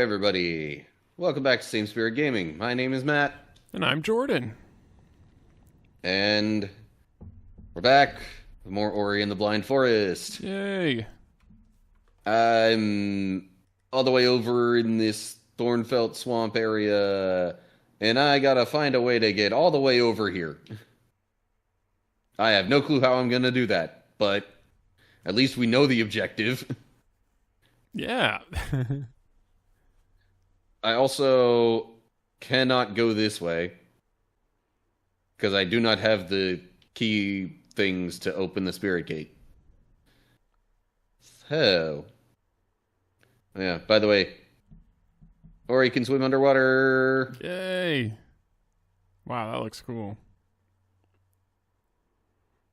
everybody. Welcome back to Same Spirit Gaming. My name is Matt. And I'm Jordan. And we're back with more Ori and the Blind Forest. Yay. I'm all the way over in this Thornfelt swamp area, and I gotta find a way to get all the way over here. I have no clue how I'm gonna do that, but at least we know the objective. Yeah. I also cannot go this way because I do not have the key things to open the spirit gate. So, yeah, by the way, Ori can swim underwater. Yay. Wow, that looks cool.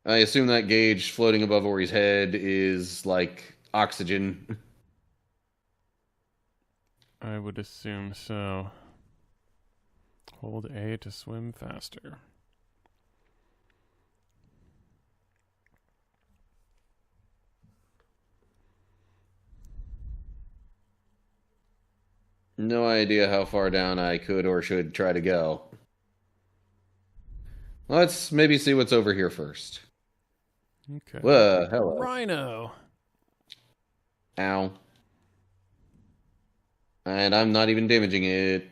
I assume that gauge floating above Ori's head is like oxygen. I would assume so. Hold A to swim faster. No idea how far down I could or should try to go. Let's maybe see what's over here first. Okay. Whoa, hello. Rhino. Ow. And I'm not even damaging it.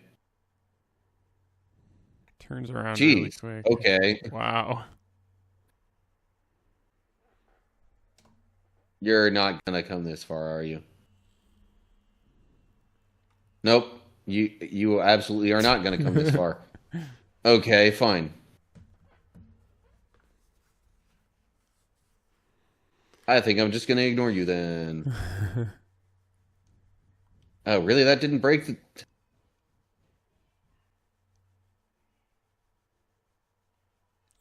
Turns around really Jeez. quick. Okay. Wow. You're not gonna come this far, are you? Nope. You absolutely are not gonna come this far. Okay, fine. I think I'm just gonna ignore you then. Oh, really? That didn't break the...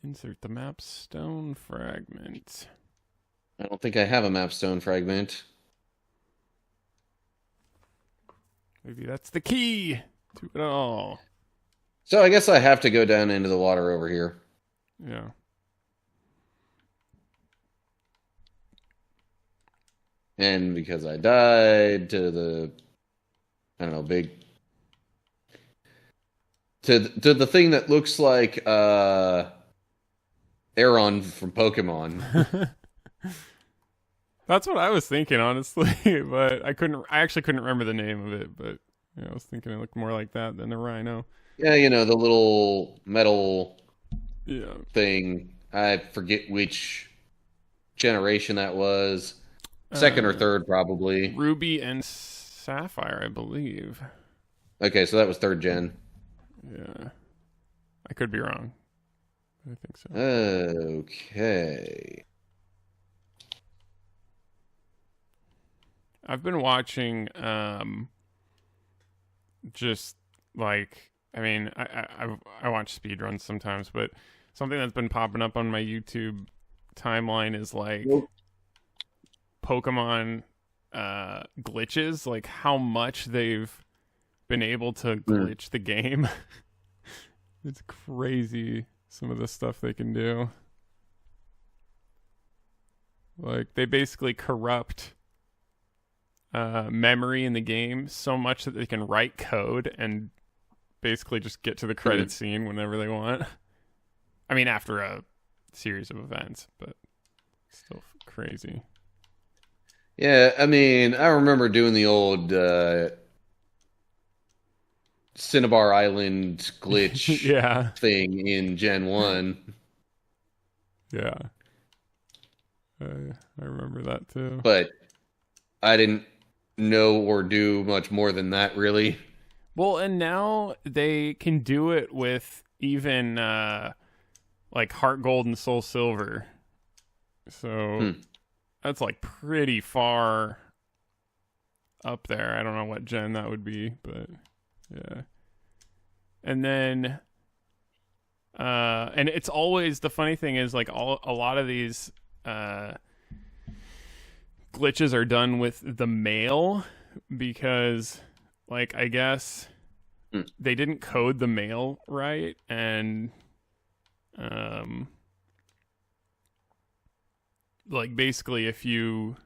Insert the map stone fragment. I don't think I have a mapstone fragment. Maybe that's the key to it all. So I guess I have to go down into the water over here. Yeah. And because I died to the... I don't know, big... To the thing that looks like Aeron from Pokemon. That's what I was thinking, honestly, but I actually couldn't remember the name of it, but I was thinking it looked more like that than a rhino. Yeah, you know, the little metal Yeah. thing. I forget which generation that was. Second or third, probably. Ruby and Sapphire, I believe. Okay, so that was third gen. Yeah. I could be wrong. I think so. Okay. I've been watching just like I watch speedruns sometimes, but something that's been popping up on my YouTube timeline is like Pokemon glitches, like how much they've been able to glitch the game. It's crazy some of the stuff they can do. Like they basically corrupt memory in the game so much that they can write code and basically just get to the credit scene whenever they want. I mean, after a series of events, but still crazy. Yeah, I mean, I remember doing the old Cinnabar Island glitch Yeah. thing in Gen 1. Yeah. I remember that too. But I didn't know or do much more than that, really. Well, and now they can do it with even like Heart Gold and Soul Silver. So that's like pretty far up there. I don't know what gen that would be, but yeah. And then and it's always, the funny thing is like a lot of these glitches are done with the mail because like I guess they didn't code the mail right, and like basically if you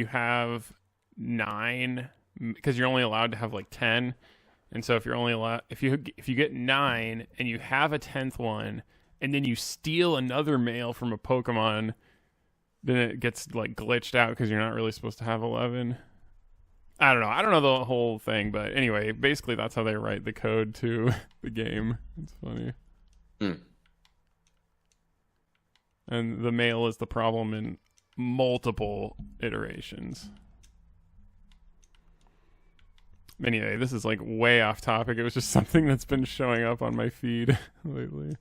have 9 because you're only allowed to have like 10. And so if you're only allowed, if you get 9 and you have a 10th one, and then you steal another male from a Pokemon, then it gets like glitched out because you're not really supposed to have 11. I don't know. I don't know the whole thing, but anyway, basically that's how they write the code to the game. It's funny. And the male is the problem in multiple iterations. Anyway, this is like way off topic. It was just something that's been showing up on my feed lately.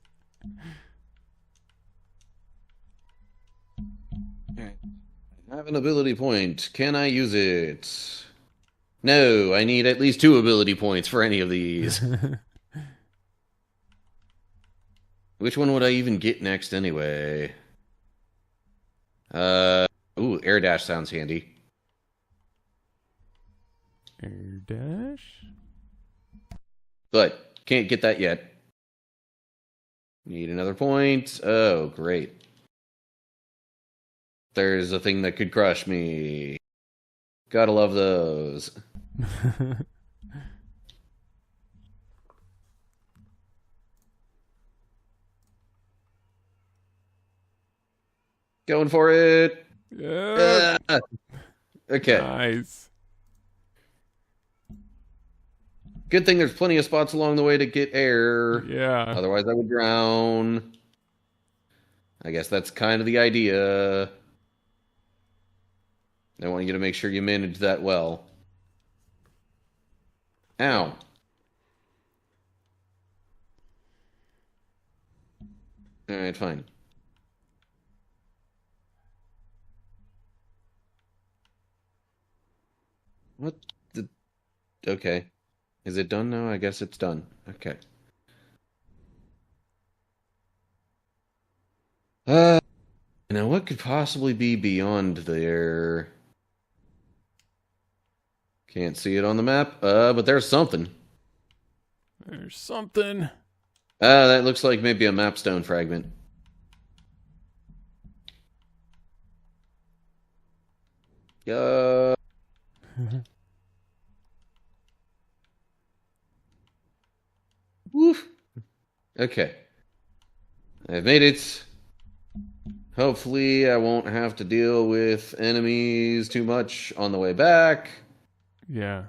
I have an ability point. Can I use it? No, I need at least 2 ability points for any of these. Which one would I even get next anyway? Ooh, Air Dash sounds handy. Air Dash? But can't get that yet. Need another point. Oh, great. There's a thing that could crush me. Gotta love those. Going for it. Yeah. Okay. Nice. Good thing there's plenty of spots along the way to get air. Yeah. Otherwise I would drown. I guess that's kind of the idea. I want you to make sure you manage that well. Ow. Alright, fine. What the... Okay. Is it done now? I guess it's done. Okay. Now what could possibly be beyond there? Can't see it on the map. But there's something. There's something. That looks like maybe a mapstone fragment. Woof. Okay. I've made it. Hopefully I won't have to deal with enemies too much on the way back. Yeah.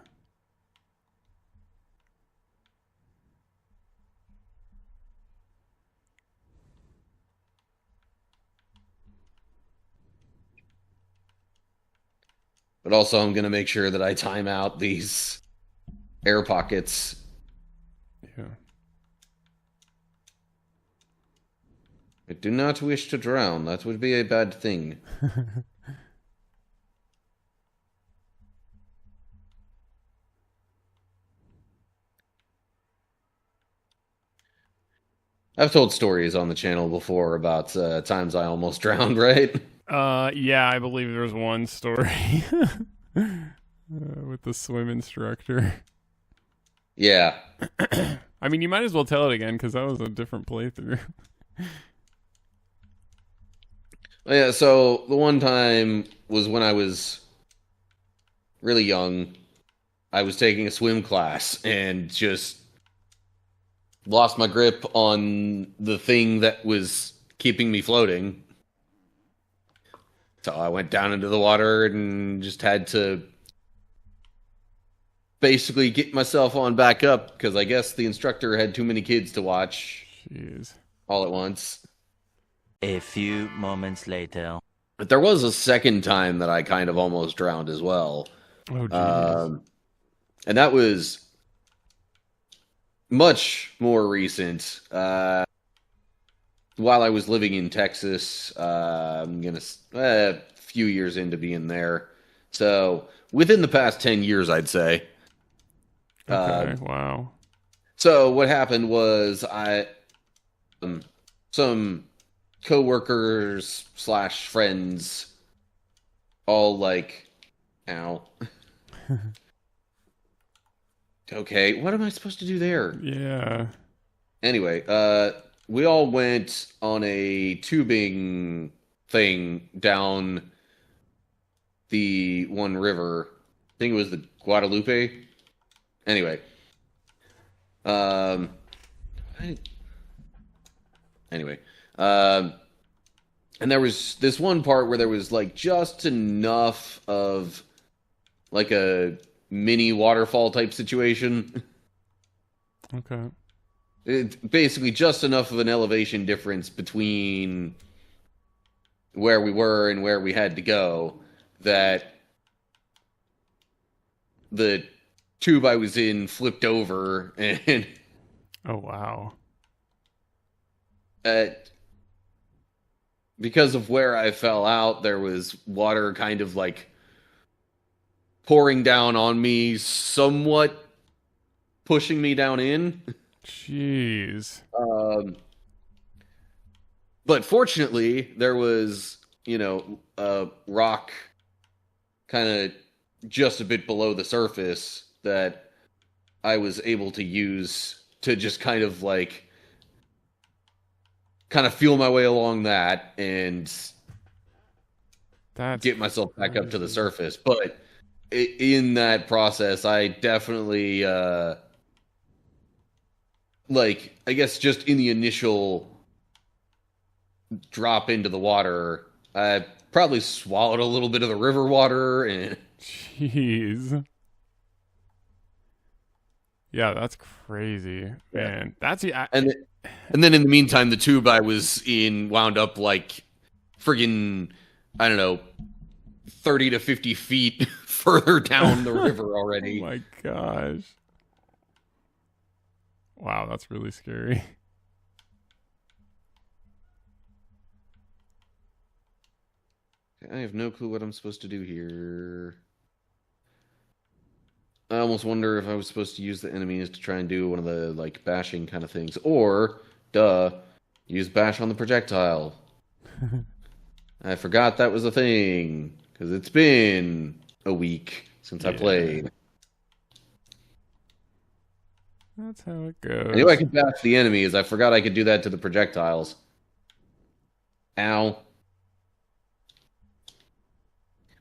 But also I'm going to make sure that I time out these air pockets. Yeah. I do not wish to drown. That would be a bad thing. I've told stories on the channel before about times I almost drowned, right? Yeah, I believe there's one story with the swim instructor. Yeah. I mean, you might as well tell it again because that was a different playthrough. Yeah, so the one time was when I was really young. I was taking a swim class and just lost my grip on the thing that was keeping me floating. So I went down into the water and just had to basically get myself on back up because I guess the instructor had too many kids to watch. Jeez. All at once. A few moments later. But there was a second time that I kind of almost drowned as well. Oh, jeez. And that was much more recent. While I was living in Texas, I'm gonna a few years into being there. So within the past 10 years, I'd say. Okay, wow. So what happened was some co-workers / friends all like, ow. Okay, what am I supposed to do there? Yeah. Anyway, we all went on a tubing thing down the one river. I think it was the Guadalupe. Anyway. Um, anyway. And there was this one part where there was like just enough of like a mini waterfall type situation. Okay. It's basically just enough of an elevation difference between where we were and where we had to go that the tube I was in flipped over, and Oh, wow. Because of where I fell out, there was water kind of like pouring down on me, somewhat pushing me down in. Jeez. But fortunately, there was, a rock kind of just a bit below the surface that I was able to use to just kind of feel my way along that and get myself back up to the surface. But in that process, I definitely, I guess just in the initial drop into the water, I probably swallowed a little bit of the river water. And Jeez. Yeah, that's crazy, man. That's and then in the meantime, the tube I was in wound up like friggin', I don't know, 30 to 50 feet further down the river already. Oh my gosh. Wow, that's really scary. I have no clue what I'm supposed to do here. I almost wonder if I was supposed to use the enemies to try and do one of the bashing kind of things, or use bash on the projectile. I forgot that was a thing because it's been a week since I played. That's how it goes. I knew I could bash the enemies. I forgot I could do that to the projectiles. Ow.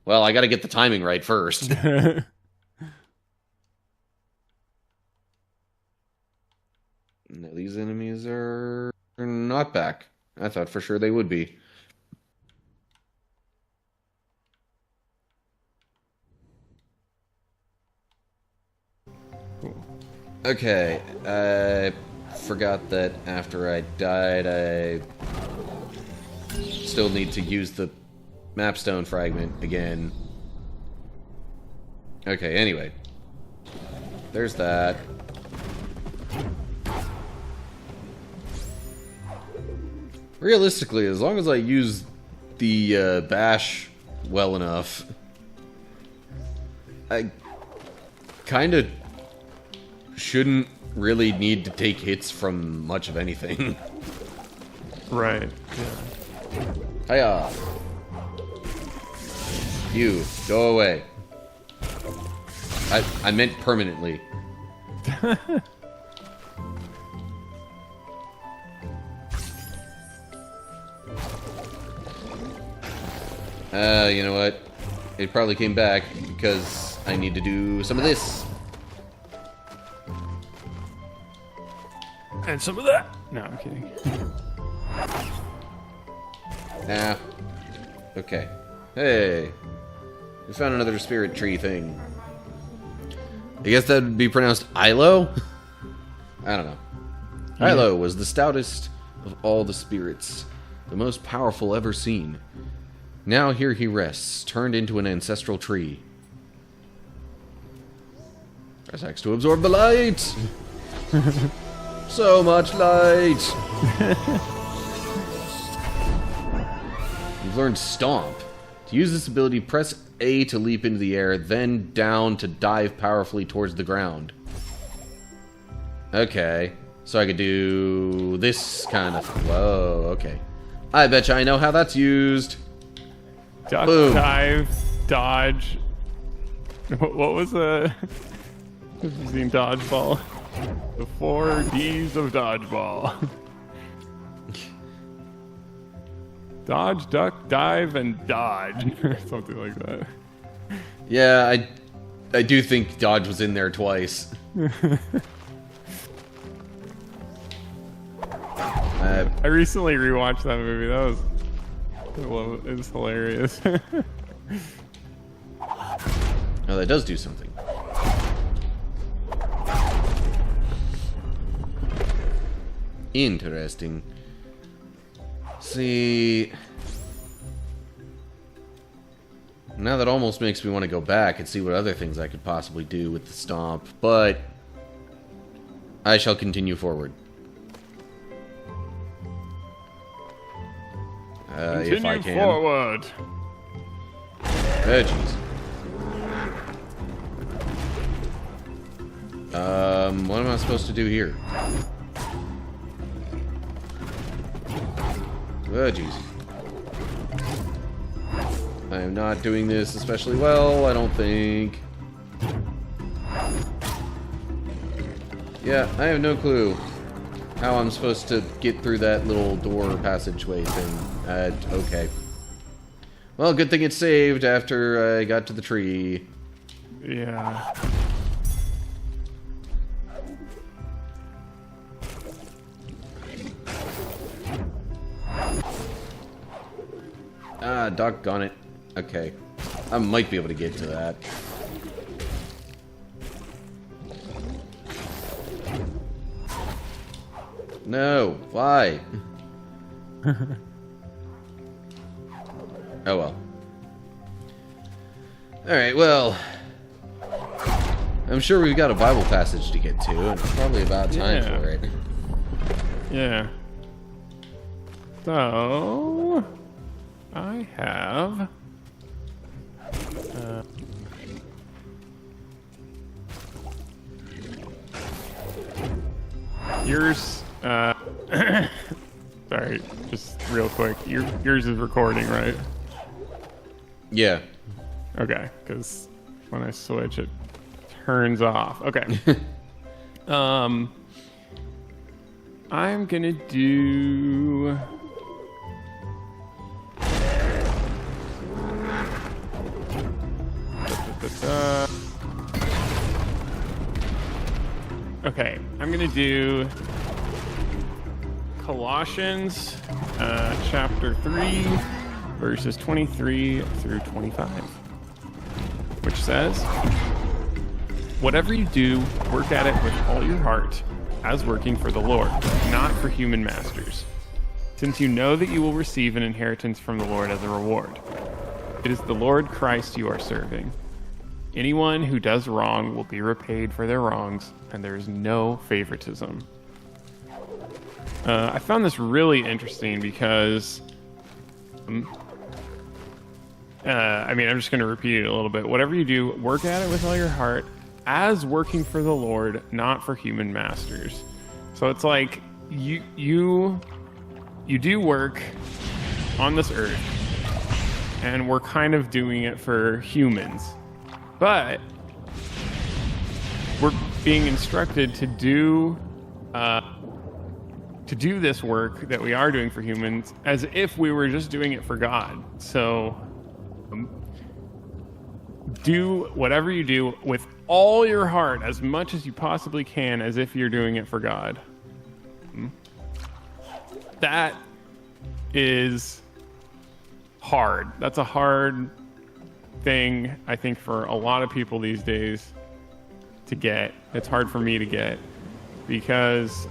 Well, I got to get the timing right first. No, these enemies are not back. I thought for sure they would be. Cool. Okay, I forgot that after I died, I still need to use the mapstone fragment again. Okay, anyway. There's that. Realistically, as long as I use the bash well enough, I kind of shouldn't really need to take hits from much of anything. Right. Yeah. Hiya! You, go away. I meant permanently. You know what? It probably came back because I need to do some of this. And some of that. No, I'm kidding. Ah. Okay. Hey. We found another spirit tree thing. I guess that would be pronounced Ilo? I don't know. Ilo was the stoutest of all the spirits, the most powerful ever seen. Now here he rests, turned into an ancestral tree. Press X to absorb the light! So much light! You've learned Stomp. To use this ability, press A to leap into the air, then down to dive powerfully towards the ground. Okay. So I could do this kind of... Whoa, okay. I betcha I know how that's used. Duck, Boom. dive, dodge. What was the... Have you seen Dodgeball? The 4 Ds of Dodgeball. Dodge, duck, dive, and dodge. Or something like that. Yeah, I do think Dodge was in there twice. I recently rewatched that movie. It was hilarious. Oh, that does do something. Interesting. See, now that almost makes me want to go back and see what other things I could possibly do with the Stomp, but I shall continue forward. If I can. Forward. Oh, jeez. What am I supposed to do here? Oh, jeez. I am not doing this especially well, I don't think. Yeah, I have no clue how I'm supposed to get through that little door passageway thing. Okay. Well, good thing it's saved after I got to the tree. Yeah. Ah, doggone it. Okay. I might be able to get to that. No, why? Oh well. Alright, well. I'm sure we've got a Bible passage to get to, and it's probably about time for it. Yeah. So, I have... yours, sorry, just real quick. Yours is recording, right? Yeah. Okay, because when I switch, it turns off. Okay. I'm gonna do... Okay, I'm gonna do Colossians chapter 3, verses 23 through 25, which says, "Whatever you do, work at it with all your heart, as working for the Lord, not for human masters, since you know that you will receive an inheritance from the Lord as a reward. It is the Lord Christ you are serving. Anyone who does wrong will be repaid for their wrongs, and there is no favoritism." I found this really interesting because, I'm just going to repeat it a little bit. Whatever you do, work at it with all your heart, as working for the Lord, not for human masters. So it's like you do work on this earth, and we're kind of doing it for humans. But we're being instructed to do this work that we are doing for humans as if we were just doing it for God. So do whatever you do with all your heart, as much as you possibly can, as if you're doing it for God. That is hard. That's a hard thing, I think, for a lot of people these days to get. It's hard for me to get because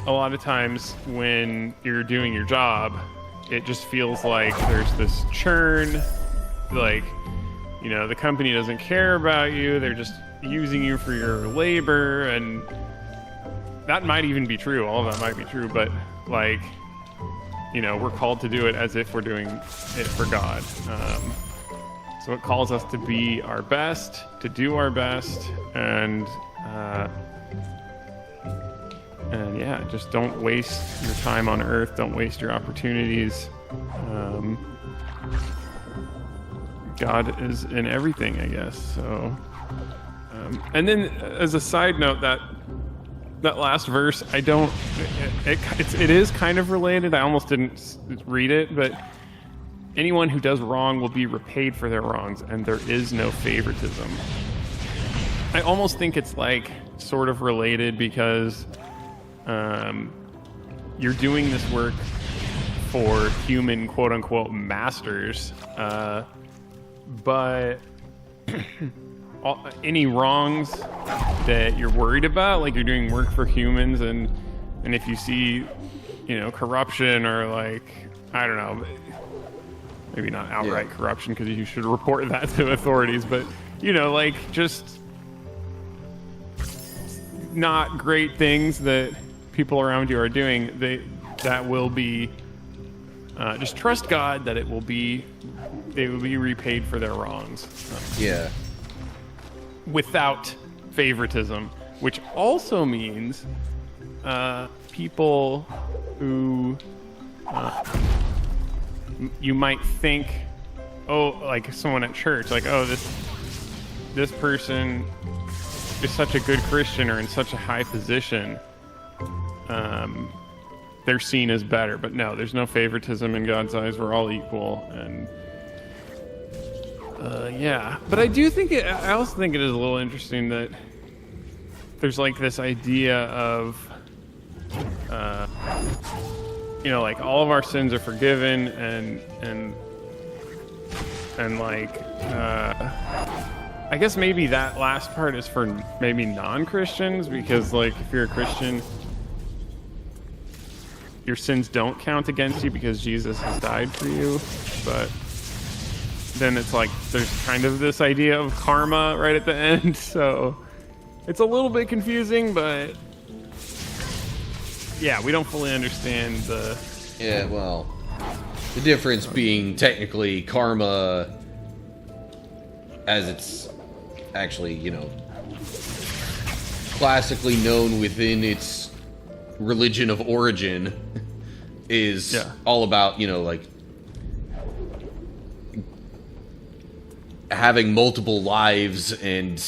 a lot of times when you're doing your job, it just feels like there's this churn, like, you know, the company doesn't care about you, they're just using you for your labor, and that might even be true. All of that might be true, but like, you know, we're called to do it as if we're doing it for God. So it calls us to be our best, to do our best, and yeah, just don't waste your time on earth. Don't waste your opportunities. God is in everything, I guess. So, and then as a side note, that last verse, I don't. It is kind of related. I almost didn't read it, but anyone who does wrong will be repaid for their wrongs, and there is no favoritism. I almost think it's like sort of related because you're doing this work for human quote unquote masters, but any wrongs that you're worried about, like you're doing work for humans, and if you see, corruption or like, I don't know, maybe not outright corruption because you should report that to authorities, but like just not great things that people around you are doing, that will be just trust God that they will be repaid for their wrongs. Without favoritism, which also means people who you might think, like someone at church, like, this person is such a good Christian or in such a high position, they're seen as better. But no, there's no favoritism in God's eyes. We're all equal. And but I do think I also think it is a little interesting that there's like this idea of like all of our sins are forgiven, and like I guess maybe that last part is for maybe non-Christians, because like if you're a Christian, your sins don't count against you because Jesus has died for you. But then it's like there's kind of this idea of karma right at the end, so it's a little bit confusing, but we don't fully understand the... Yeah, well, the difference being technically karma, as it's actually, classically known within its religion of origin, is all about, like having multiple lives and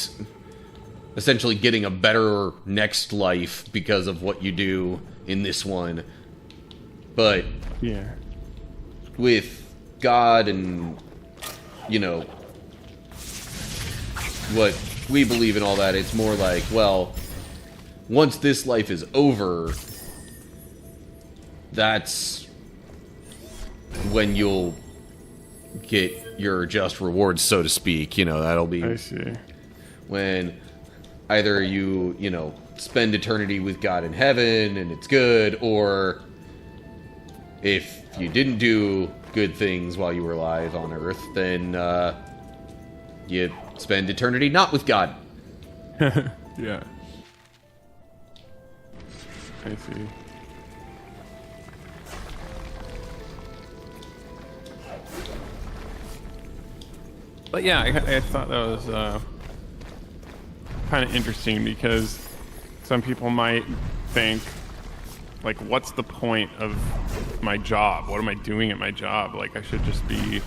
essentially getting a better next life because of what you do in this one. But with God and what we believe in, all that, it's more like, well, once this life is over, that's when you'll get your just rewards, so to speak. That'll be, I see, when either you spend eternity with God in heaven and it's good, or if you didn't do good things while you were alive on Earth, then you spend eternity not with God. Yeah. I see. But yeah, I thought that was kind of interesting, because some people might think, like, what's the point of my job? What am I doing at my job? Like, I should just be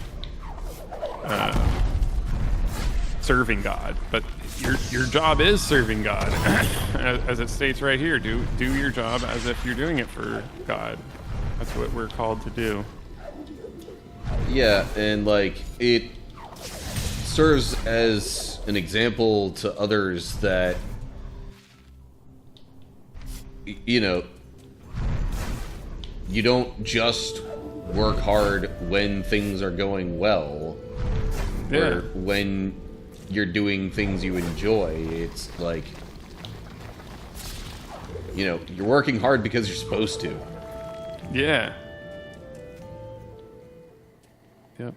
serving God. But your job is serving God, as it states right here. Do your job as if you're doing it for God. That's what we're called to do. Yeah, and like it serves as an example to others that you don't just work hard when things are going well, or when you're doing things you enjoy. It's like, you're working hard because you're supposed to. Yeah. Yep.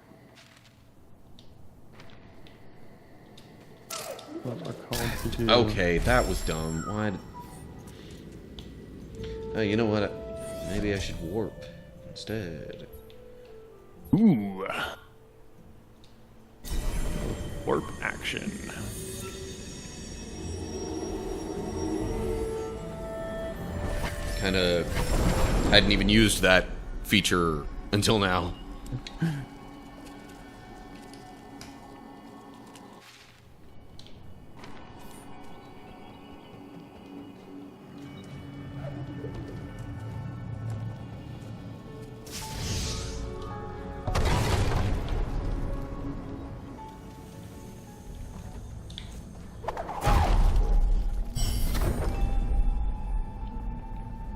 What we're called to do. Okay, that was dumb. Why? Oh, you know what? Maybe I should warp instead. Ooh. Warp action. Kind of hadn't even used that feature until now.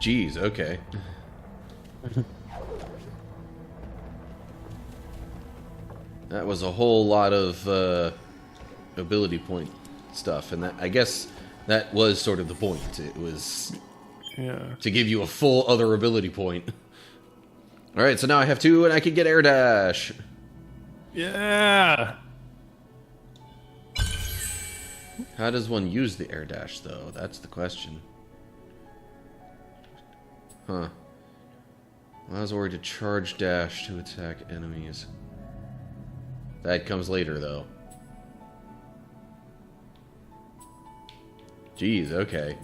Jeez, okay. That was a whole lot of ability point stuff, and that, I guess that was sort of the point. It was to give you a full other ability point. Alright, so now I have 2 and I can get air dash. Yeah. How does one use the air dash, though? That's the question. Huh. Allows Ori to charge dash to attack enemies. That comes later, though. Jeez, okay.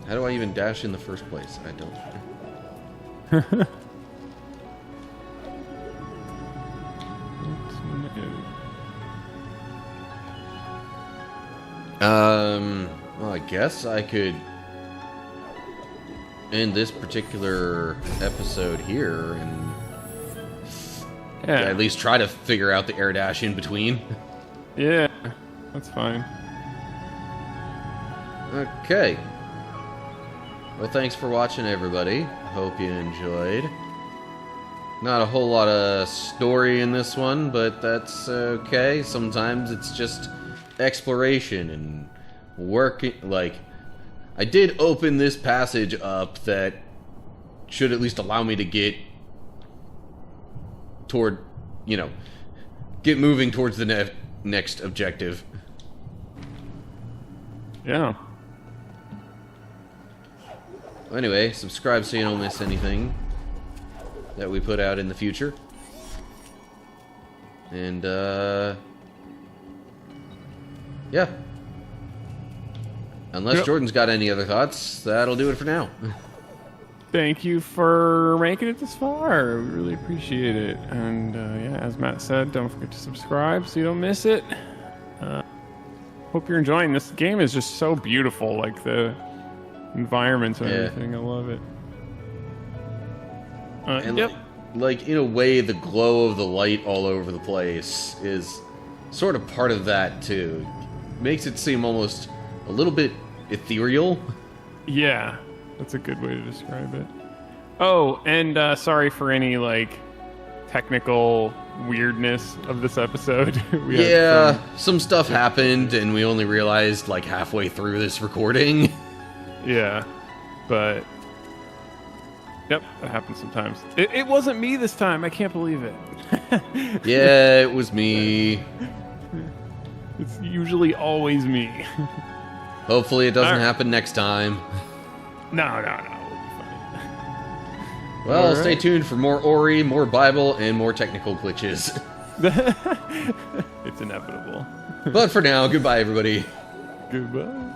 How do I even dash in the first place? I don't. Well, I guess I could end this particular episode here and at least try to figure out the air dash in between. Yeah, that's fine. Okay. Well, thanks for watching, everybody. Hope you enjoyed. Not a whole lot of story in this one, but that's okay. Sometimes it's just exploration and working. Like, I did open this passage up that should at least allow me to get toward, get moving towards the next objective. Yeah. Anyway, subscribe so you don't miss anything that we put out in the future. And, yeah. Unless Jordan's got any other thoughts, that'll do it for now. Thank you for making it this far. We really appreciate it. And, yeah, as Matt said, don't forget to subscribe so you don't miss it. Hope you're enjoying this. Game is just so beautiful, like the environments and everything. I love it. And like in a way, the glow of the light all over the place is sort of part of that too. Makes it seem almost a little bit ethereal. Yeah, that's a good way to describe it. Oh, and sorry for any technical weirdness of this episode. Some stuff happened and we only realized halfway through this recording. Yeah, but yep, that happens sometimes. It wasn't me this time. I can't believe it. Yeah, it was me. It's usually always me. Hopefully it doesn't happen next time. No, we'll be fine. Well, stay tuned for more Ori, more Bible, and more technical glitches. It's inevitable. But for now, goodbye, everybody. Goodbye.